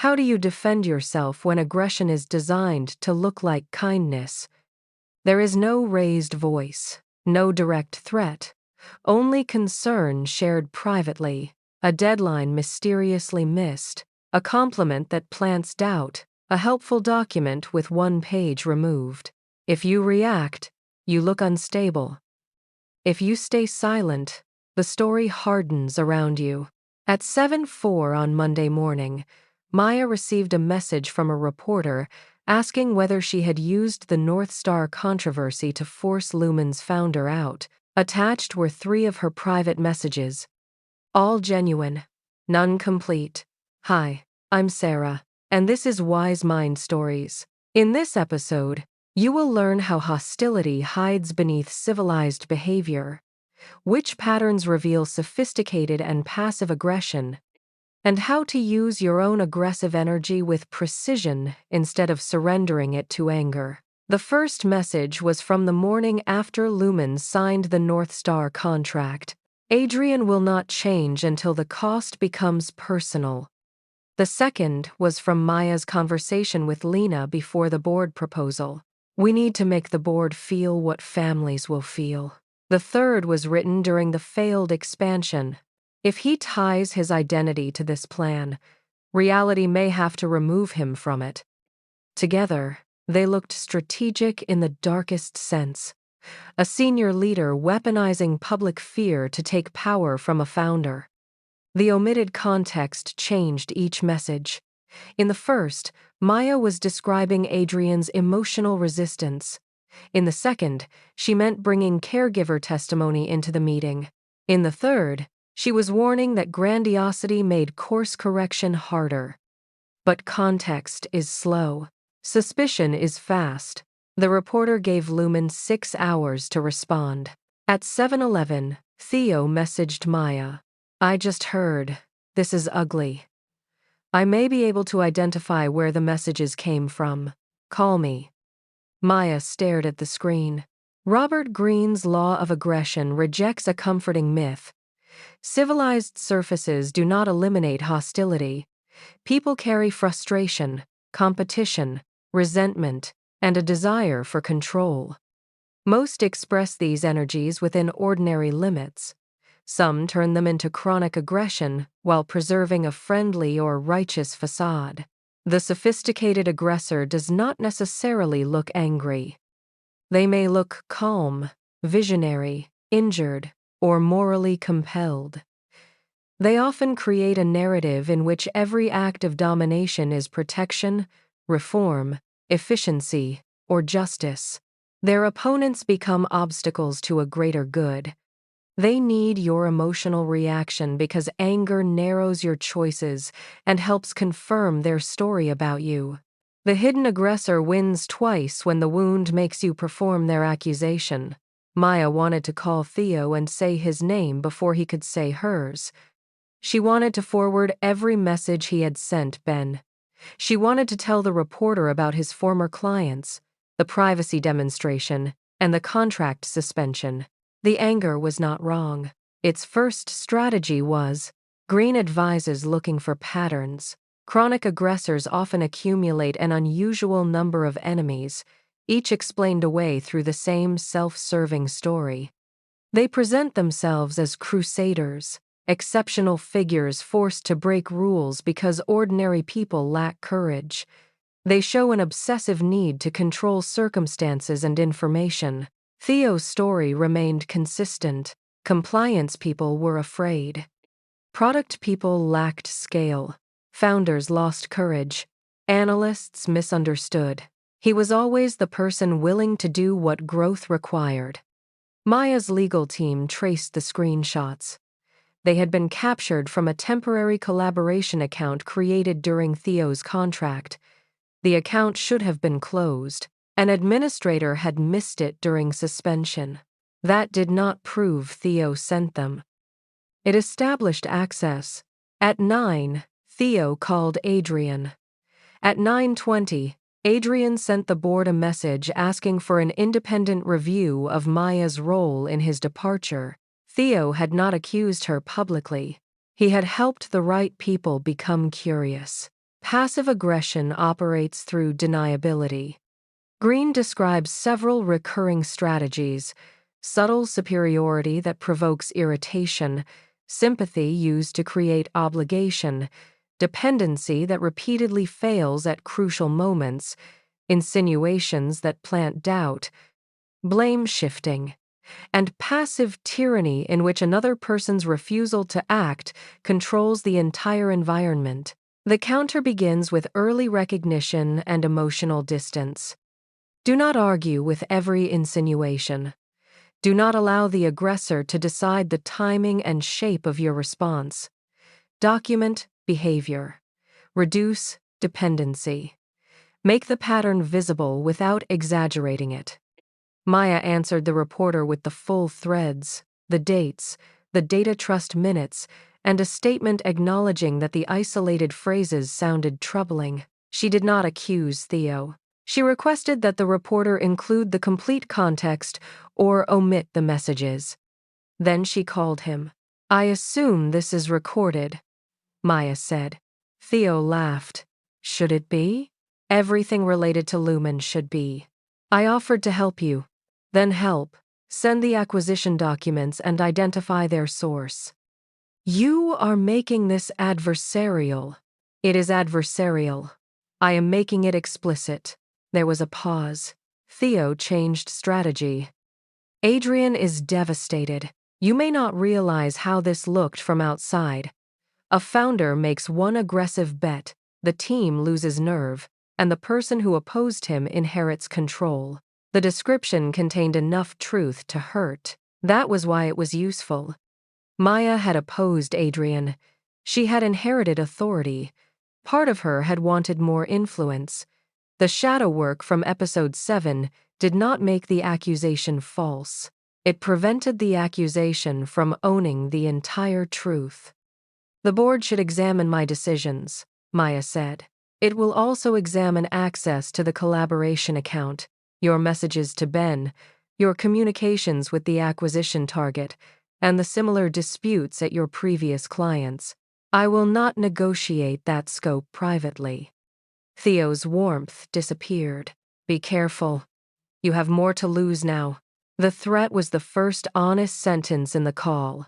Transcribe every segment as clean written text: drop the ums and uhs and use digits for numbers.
How do you defend yourself when aggression is designed to look like kindness? There is no raised voice, no direct threat, only concern shared privately, a deadline mysteriously missed, a compliment that plants doubt, a helpful document with one page removed. If you react, you look unstable. If you stay silent, the story hardens around you. At 7:04 on Monday morning, Maya received a message from a reporter asking whether she had used the North Star controversy to force Lumen's founder out. Attached were 3 of her private messages. All genuine, none complete. Hi, I'm Sarah, and this is Wise Mind Stories. In this episode, you will learn how hostility hides beneath civilized behavior, which patterns reveal sophisticated and passive aggression, and how to use your own aggressive energy with precision instead of surrendering it to anger. The first message was from the morning after Lumen signed the North Star contract. Adrian will not change until the cost becomes personal. The second was from Maya's conversation with Lena before the board proposal. We need to make the board feel what families will feel. The third was written during the failed expansion. If he ties his identity to this plan, reality may have to remove him from it. Together, they looked strategic in the darkest sense. A senior leader weaponizing public fear to take power from a founder. The omitted context changed each message. In the first, Maya was describing Adrian's emotional resistance. In the second, she meant bringing caregiver testimony into the meeting. In the third, she was warning that grandiosity made course correction harder. But context is slow. Suspicion is fast. The reporter gave Lumen 6 hours to respond. At 7:11, Theo messaged Maya. I just heard. This is ugly. I may be able to identify where the messages came from. Call me. Maya stared at the screen. Robert Greene's law of aggression rejects a comforting myth. Civilized surfaces do not eliminate hostility. People carry frustration, competition, resentment, and a desire for control. Most express these energies within ordinary limits. Some turn them into chronic aggression while preserving a friendly or righteous facade. The sophisticated aggressor does not necessarily look angry. They may look calm, visionary, injured, or morally compelled. They often create a narrative in which every act of domination is protection, reform, efficiency, or justice. Their opponents become obstacles to a greater good. They need your emotional reaction because anger narrows your choices and helps confirm their story about you. The hidden aggressor wins twice when the wound makes you perform their accusation. Maya wanted to call Theo and say his name before he could say hers. She wanted to forward every message he had sent Ben. She wanted to tell the reporter about his former clients, the privacy demonstration, and the contract suspension. The anger was not wrong. Its first strategy was, Greene advises looking for patterns. Chronic aggressors often accumulate an unusual number of enemies, each explained away through the same self-serving story. They present themselves as crusaders, exceptional figures forced to break rules because ordinary people lack courage. They show an obsessive need to control circumstances and information. Theo's story remained consistent. Compliance people were afraid. Product people lacked scale. Founders lost courage. Analysts misunderstood. He was always the person willing to do what growth required. Maya's legal team traced the screenshots. They had been captured from a temporary collaboration account created during Theo's contract. The account should have been closed. An administrator had missed it during suspension. That did not prove Theo sent them. It established access. At 9, Theo called Adrian. At 9:20, Adrian sent the board a message asking for an independent review of Maya's role in his departure. Theo had not accused her publicly. He had helped the right people become curious. Passive aggression operates through deniability. Greene describes several recurring strategies: subtle superiority that provokes irritation, sympathy used to create obligation, dependency that repeatedly fails at crucial moments, insinuations that plant doubt, blame shifting, and passive tyranny in which another person's refusal to act controls the entire environment. The counter begins with early recognition and emotional distance. Do not argue with every insinuation. Do not allow the aggressor to decide the timing and shape of your response. Document behavior. Reduce dependency. Make the pattern visible without exaggerating it. Maya answered the reporter with the full threads, the dates, the data trust minutes, and a statement acknowledging that the isolated phrases sounded troubling. She did not accuse Theo. She requested that the reporter include the complete context or omit the messages. Then she called him. "I assume this is recorded," Maya said. Theo laughed. "Should it be?" "Everything related to Lumen should be. I offered to help you." "Then help. Send the acquisition documents and identify their source." "You are making this adversarial." "It is adversarial. I am making it explicit." There was a pause. Theo changed strategy. "Adrian is devastated. You may not realize how this looked from outside. A founder makes one aggressive bet, the team loses nerve, and the person who opposed him inherits control. The description contained enough truth to hurt. That was why it was useful. Maya had opposed Adrian. She had inherited authority. Part of her had wanted more influence. The shadow work from episode 7 did not make the accusation false. It prevented the accusation from owning the entire truth. "The board should examine my decisions," Maya said. "It will also examine access to the collaboration account, your messages to Ben, your communications with the acquisition target, and the similar disputes at your previous clients. I will not negotiate that scope privately." Theo's warmth disappeared. "Be careful. You have more to lose now." The threat was the first honest sentence in the call.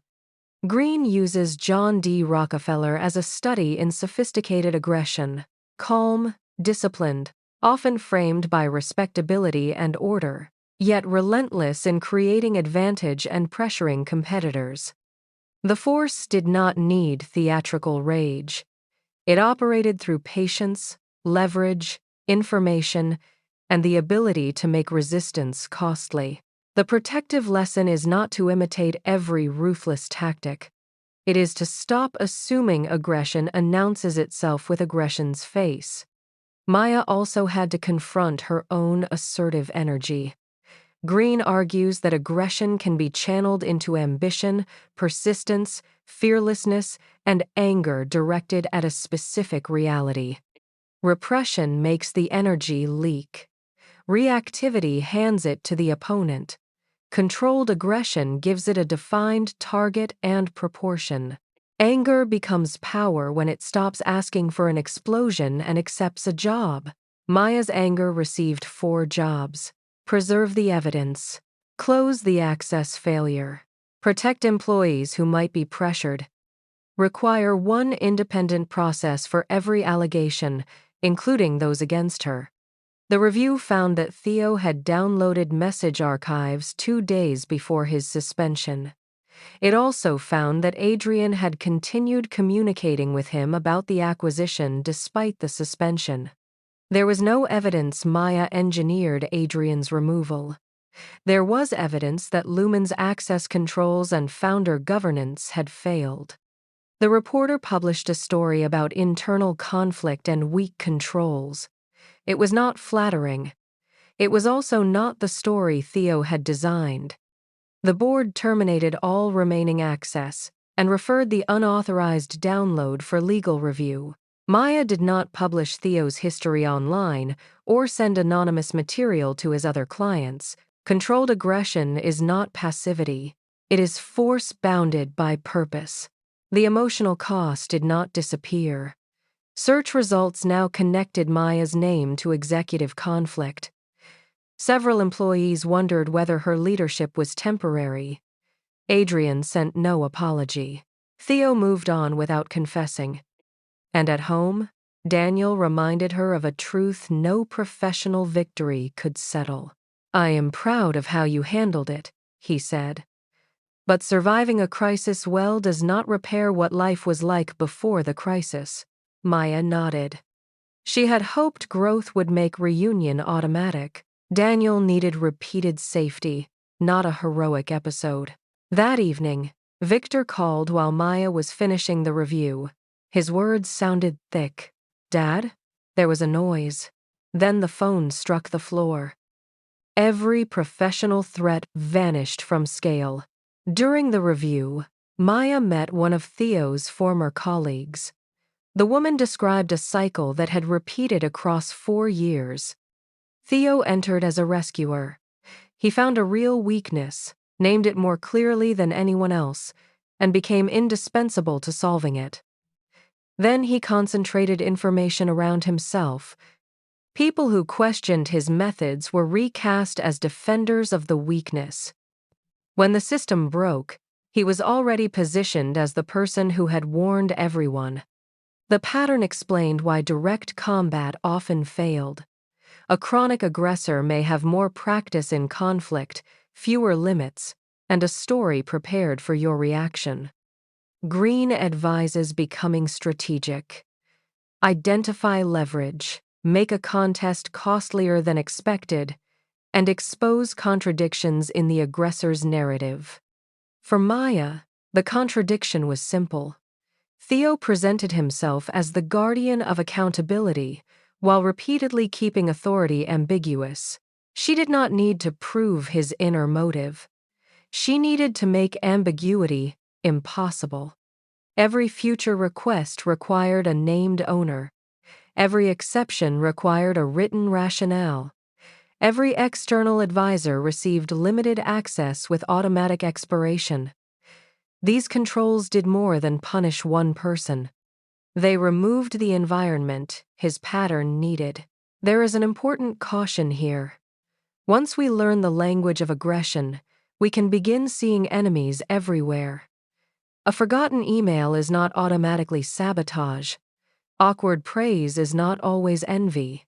Greene uses John D. Rockefeller as a study in sophisticated aggression, calm, disciplined, often framed by respectability and order, yet relentless in creating advantage and pressuring competitors. The force did not need theatrical rage. It operated through patience, leverage, information, and the ability to make resistance costly. The protective lesson is not to imitate every ruthless tactic. It is to stop assuming aggression announces itself with aggression's face. Maya also had to confront her own assertive energy. Greene argues that aggression can be channeled into ambition, persistence, fearlessness, and anger directed at a specific reality. Repression makes the energy leak. Reactivity hands it to the opponent. Controlled aggression gives it a defined target and proportion. Anger becomes power when it stops asking for an explosion and accepts a job. Maya's anger received 4 jobs. Preserve the evidence. Close the access failure. Protect employees who might be pressured. Require one independent process for every allegation, including those against her. The review found that Theo had downloaded message archives 2 days before his suspension. It also found that Adrian had continued communicating with him about the acquisition despite the suspension. There was no evidence Maya engineered Adrian's removal. There was evidence that Lumen's access controls and founder governance had failed. The reporter published a story about internal conflict and weak controls. It was not flattering. It was also not the story Theo had designed. The board terminated all remaining access and referred the unauthorized download for legal review. Maya did not publish Theo's history online or send anonymous material to his other clients. Controlled aggression is not passivity. It is force bounded by purpose. The emotional cost did not disappear. Search results now connected Maya's name to executive conflict. Several employees wondered whether her leadership was temporary. Adrian sent no apology. Theo moved on without confessing. And at home, Daniel reminded her of a truth no professional victory could settle. "I am proud of how you handled it," he said. "But surviving a crisis well does not repair what life was like before the crisis." Maya nodded. She had hoped growth would make reunion automatic. Daniel needed repeated safety, not a heroic episode. That evening, Victor called while Maya was finishing the review. His words sounded thick. "Dad?" There was a noise. Then the phone struck the floor. Every professional threat vanished from scale. During the review, Maya met one of Theo's former colleagues. The woman described a cycle that had repeated across 4 years. Theo entered as a rescuer. He found a real weakness, named it more clearly than anyone else, and became indispensable to solving it. Then he concentrated information around himself. People who questioned his methods were recast as defenders of the weakness. When the system broke, he was already positioned as the person who had warned everyone. The pattern explained why direct combat often failed. A chronic aggressor may have more practice in conflict, fewer limits, and a story prepared for your reaction. Greene advises becoming strategic. Identify leverage, make a contest costlier than expected, and expose contradictions in the aggressor's narrative. For Maya, the contradiction was simple. Theo presented himself as the guardian of accountability, while repeatedly keeping authority ambiguous. She did not need to prove his inner motive. She needed to make ambiguity impossible. Every future request required a named owner. Every exception required a written rationale. Every external advisor received limited access with automatic expiration. These controls did more than punish one person. They removed the environment his pattern needed. There is an important caution here. Once we learn the language of aggression, we can begin seeing enemies everywhere. A forgotten email is not automatically sabotage. Awkward praise is not always envy.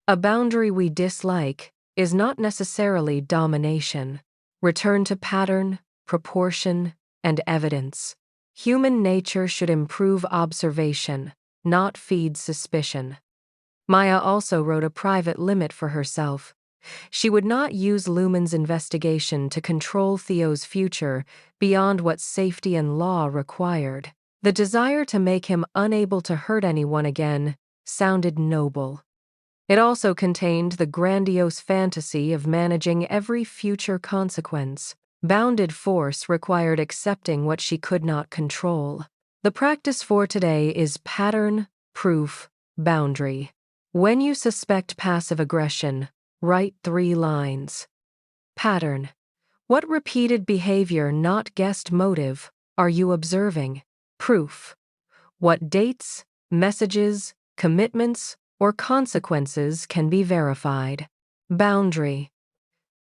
A boundary we dislike is not necessarily domination. Return to pattern, proportion, and evidence. Human nature should improve observation, not feed suspicion. Maya also wrote a private limit for herself. She would not use Lumen's investigation to control Theo's future beyond what safety and law required. The desire to make him unable to hurt anyone again sounded noble. It also contained the grandiose fantasy of managing every future consequence. Bounded force required accepting what she could not control. The practice for today is pattern, proof, boundary. When you suspect passive aggression, write 3 lines. Pattern. What repeated behavior, not guessed motive, are you observing? Proof. What dates, messages, commitments, or consequences can be verified? Boundary.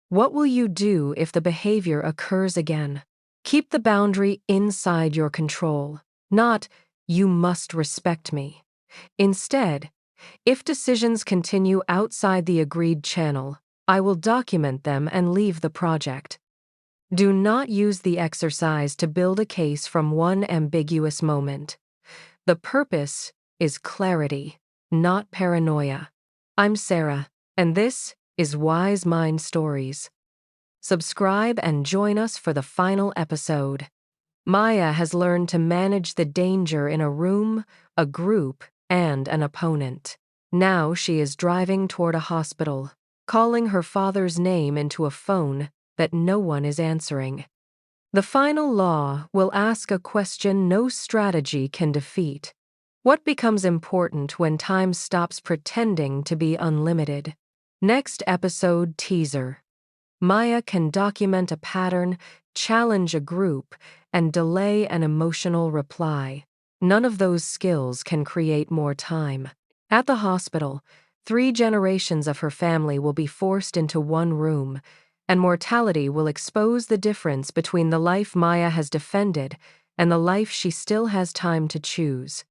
What will you do if the behavior occurs again? Keep the boundary inside your control, not, "You must respect me." Instead, if decisions continue outside the agreed channel, I will document them and leave the project. Do not use the exercise to build a case from one ambiguous moment. The purpose is clarity, not paranoia. I'm Sarah, and this is Wise Mind Stories. Subscribe and join us for the final episode. Maya has learned to manage the danger in a room, a group, and an opponent. Now she is driving toward a hospital, calling her father's name into a phone that no one is answering. The final law will ask a question no strategy can defeat. What becomes important when time stops pretending to be unlimited? Next episode teaser. Maya can document a pattern, challenge a group, and delay an emotional reply. None of those skills can create more time. At the hospital, 3 generations of her family will be forced into one room, and mortality will expose the difference between the life Maya has defended and the life she still has time to choose.